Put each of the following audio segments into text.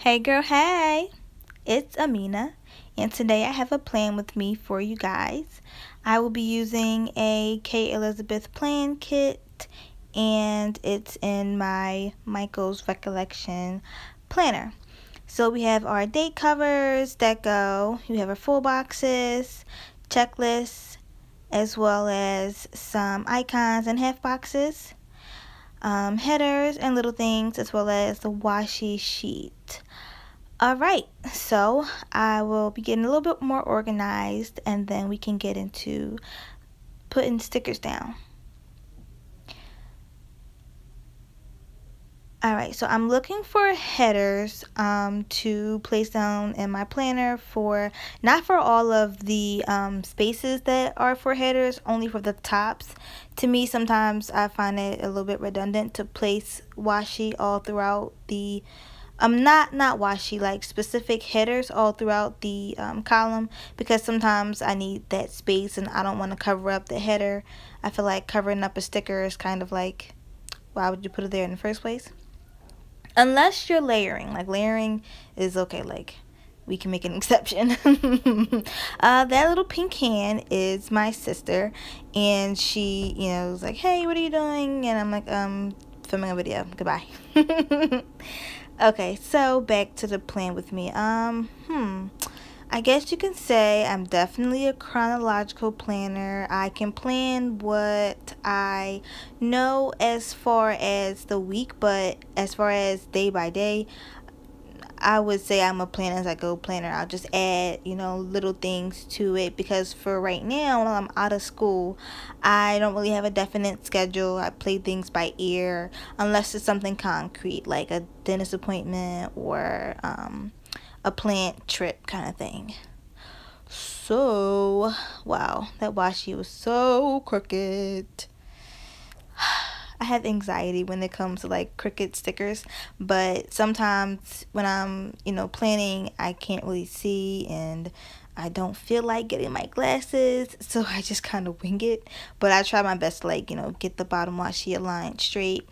Hey girl, hey! It's Amina, and today I have a plan with me for you guys. I will be using a Elizabeth plan kit, and it's in my Michael's Recollection planner. So we have our date covers that go, we have our full boxes, checklists, as well as some icons and half boxes, headers and little things, as well as the washi sheet. Alright, so I will be getting a little bit more organized and then we can get into putting stickers down. Alright, so I'm looking for headers to place down in my planner for, not for all of the spaces that are for headers, only for the tops. To me, sometimes I find it a little bit redundant to place washi all throughout the not washi, like specific headers all throughout the column, because sometimes I need that space and I don't want to cover up the header. I feel like covering up a sticker is kind of like, why would you put it there in the first place? Unless you're layering. Like, layering is okay, like we can make an exception. That little pink hand is my sister, and she, was like, hey, what are you doing? And I'm like, filming a video. Goodbye. Okay, so back to the plan with me. I guess you can say I'm definitely a chronological planner. I can plan what I know as far as the week, but as far as day by day, I would say I'm a plan as I go planner. I'll just add, little things to it, because for right now, while I'm out of school, I don't really have a definite schedule. I play things by ear unless it's something concrete, like a dentist appointment or a plant trip kind of thing. So, wow, that washi was so crooked. I have anxiety when it comes to like cricket stickers, but sometimes when I'm, planning, I can't really see and I don't feel like getting my glasses, so I just kind of wing it. But I try my best to like, get the bottom washi aligned straight.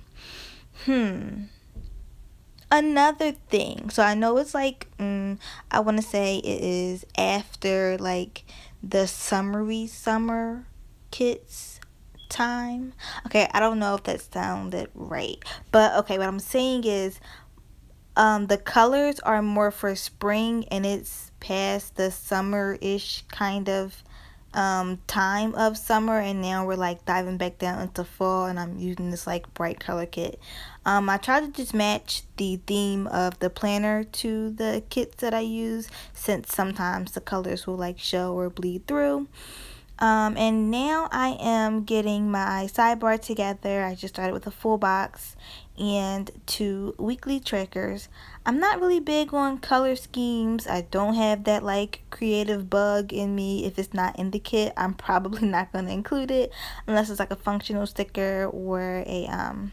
Another thing, so I know it's like, I want to say it is after like the summer kits time. Okay, I don't know if that sounded right, but okay, what I'm saying is the colors are more for spring and it's past the summer-ish kind of time of summer, and now we're like diving back down into fall, and I'm using this like bright color kit. I try to just match the theme of the planner to the kits that I use, since sometimes the colors will like show or bleed through. And now I am getting my sidebar together. I just started with a full box and 2 weekly trackers. I'm not really big on color schemes. I don't have that like creative bug in me. If it's not in the kit, I'm probably not going to include it unless it's like a functional sticker or a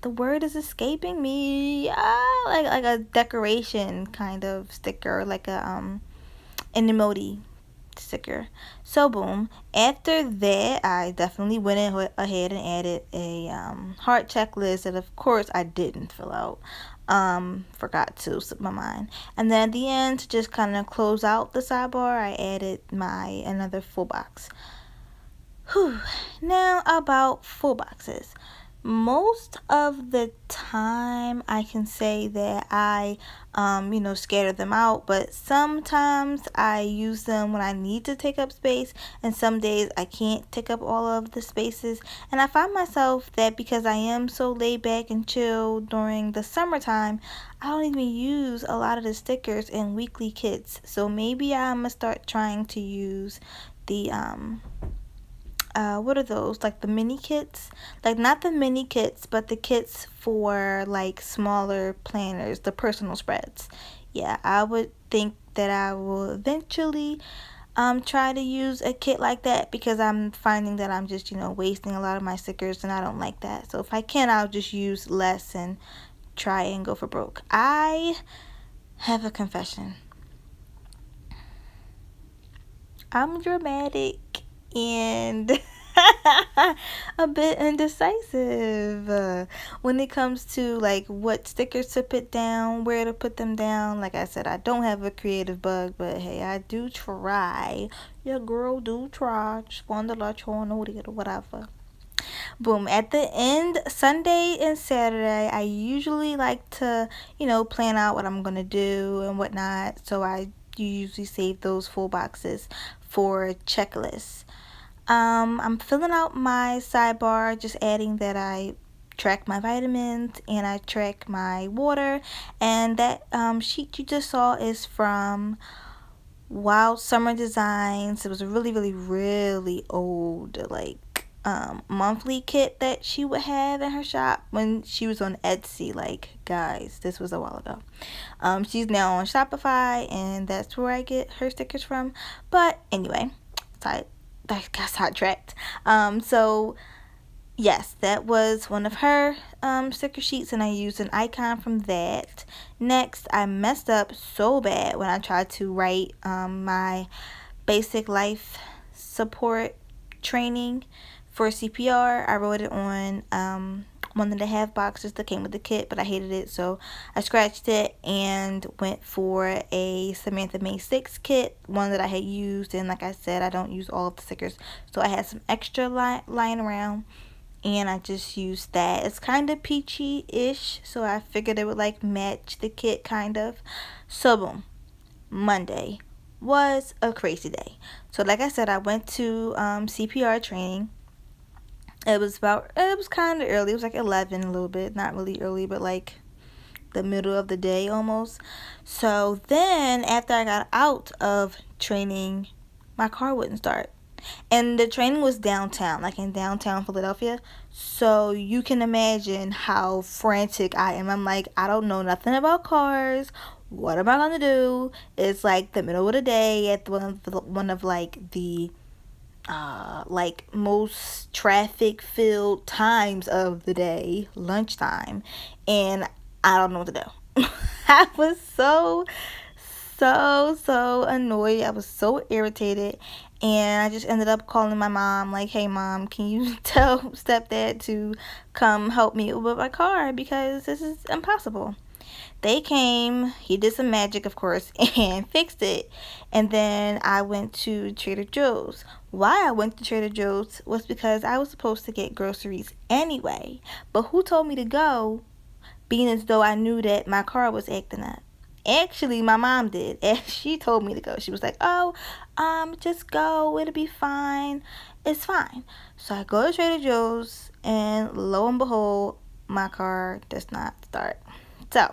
the word is escaping me. Like a decoration kind of sticker, like an emoji sticker. So boom. After that, I definitely went ahead and added a heart checklist that of course I didn't fill out. Forgot to, slip my mind. And then at the end, to just kind of close out the sidebar, I added my another full box. Whew. Now about full boxes. Most of the time I can say that I scatter them out, but sometimes I use them when I need to take up space, and some days I can't take up all of the spaces. And I find myself that because I am so laid back and chill during the summertime, I don't even use a lot of the stickers in weekly kits. So maybe I'm gonna start trying to use the what are those, like the mini kits, like not the mini kits but the kits for like smaller planners, the personal spreads. Yeah, I would think that I will eventually try to use a kit like that, because I'm finding that I'm just wasting a lot of my stickers and I don't like that. So if I can, I'll just use less and try and go for broke. I have a confession. I'm dramatic, and A bit indecisive when it comes to like what stickers to put down, where to put them down. Like I said, I don't have a creative bug, but hey, I do try. Your girl do try. Just wanted to let you all know it or whatever. Boom. At the end, Sunday and Saturday, I usually like to, plan out what I'm going to do and whatnot. So I usually save those full boxes for checklists. I'm filling out my sidebar, just adding that I track my vitamins and I track my water. And that sheet you just saw is from Wild Summer Designs. It was a really, really, really old, like, monthly kit that she would have in her shop when she was on Etsy. Like, guys, this was a while ago. She's now on Shopify, and that's where I get her stickers from. But anyway, I got sidetracked. So yes, that was one of her sticker sheets, and I used an icon from that. Next, I messed up so bad when I tried to write my basic life support training for CPR. I wrote it on one of the half boxes that came with the kit, but I hated it, so I scratched it and went for a Samantha May 6 kit, one that I had used. And like I said, I don't use all of the stickers, so I had some extra lying around, and I just used that. It's kind of peachy-ish, so I figured it would like match the kit kind of. So boom, Monday was a crazy day. So like I said, I went to CPR training. It was kind of early. It was like 11 a little bit. Not really early, but like the middle of the day almost. So then after I got out of training, my car wouldn't start. And the training was downtown, like in downtown Philadelphia. So you can imagine how frantic I am. I'm like, I don't know nothing about cars. What am I gonna do? It's like the middle of the day at one of like the like most traffic filled times of the day, lunchtime, and I don't know what to do. I was so annoyed. I was so irritated, and I just ended up calling my mom like, hey mom, can you tell stepdad to come help me with my car because this is impossible. They came, he did some magic, of course, and fixed it. And then I went to Trader Joe's. Why I went to Trader Joe's was because I was supposed to get groceries anyway. But who told me to go, being as though I knew that my car was acting up? Actually, my mom did. And she told me to go. She was like, oh, just go. It'll be fine. It's fine. So I go to Trader Joe's, and lo and behold, my car does not start. So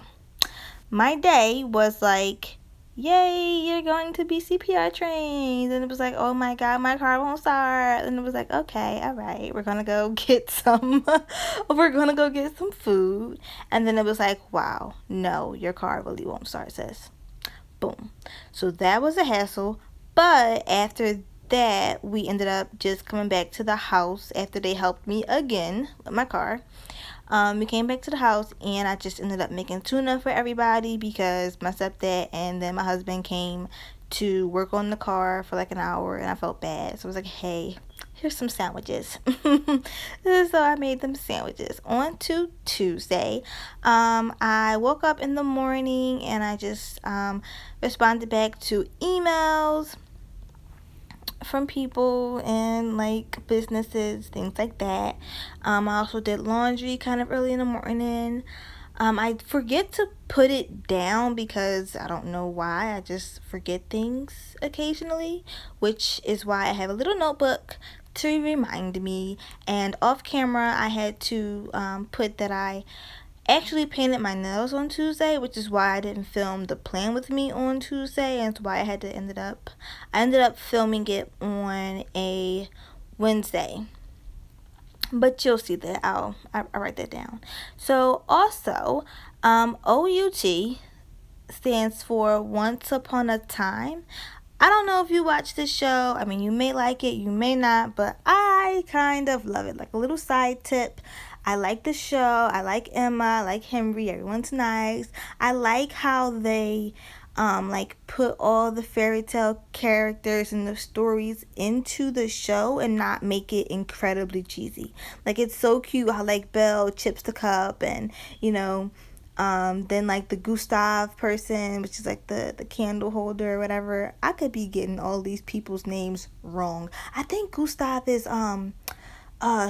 my day was like, yay, you're going to be CPR trained. And it was like, oh my God, my car won't start. And it was like, okay, all right, we're going to go get some, we're going to go get some food. And then it was like, wow, no, your car really won't start, sis. Boom. So that was a hassle. But after that, we ended up just coming back to the house after they helped me again with my car. We came back to the house, and I just ended up making tuna for everybody because my stepdad and then my husband came to work on the car for like an hour, and I felt bad. So I was like, hey, here's some sandwiches. So I made them sandwiches. On to Tuesday, I woke up in the morning, and I just responded back to emails from people and like businesses, things like that. I also did laundry kind of early in the morning. I forget to put it down because I don't know why. I just forget things occasionally, which is why I have a little notebook to remind me. And off camera, I had to put that I actually painted my nails on Tuesday, which is why I didn't film the plan with me on Tuesday, and it's why I ended up filming it on a Wednesday. But you'll see that. I'll write that down. So also, OUT stands for Once Upon a Time. I don't know if you watch this show. I mean, you may like it, you may not, but I kind of love it. Like a little side tip, I like the show. I like Emma. I like Henry. Everyone's nice. I like how they like put all the fairy tale characters and the stories into the show and not make it incredibly cheesy. Like it's so cute how like Belle chips the cup and then like the Gustav person, which is like the candle holder or whatever. I could be getting all these people's names wrong. I think Gustav is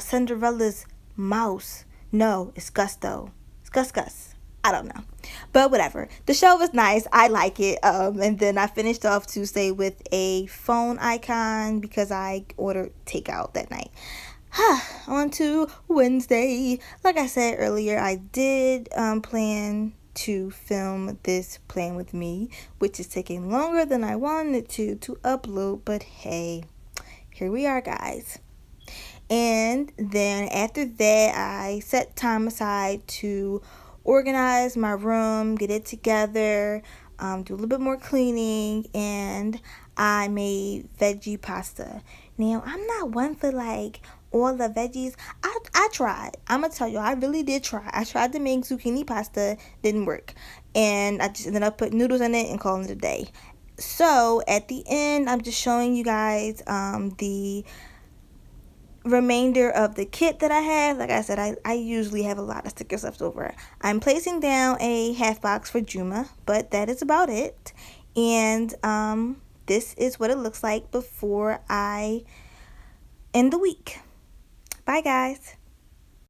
Cinderella's mouse. No, it's Gusto. It's Gus Gus. I don't know. But whatever. The show was nice. I like it. And then I finished off Tuesday with a phone icon because I ordered takeout that night. On to Wednesday. Like I said earlier, I did plan to film this plan with me, which is taking longer than I wanted to upload. But hey, here we are, guys. And then after that, I set time aside to organize my room, get it together, do a little bit more cleaning, and I made veggie pasta. Now, I'm not one for like all the veggies. I tried. I'm gonna tell you, I really did try. I tried to make zucchini pasta, didn't work, and I just ended up putting noodles in it and calling it a day. So at the end, I'm just showing you guys the remainder of the kit that I have. Like I said, I usually have a lot of stickers left over. I'm placing down a half box for Juma, but that is about it. And this is what it looks like before I end the week. Bye, guys.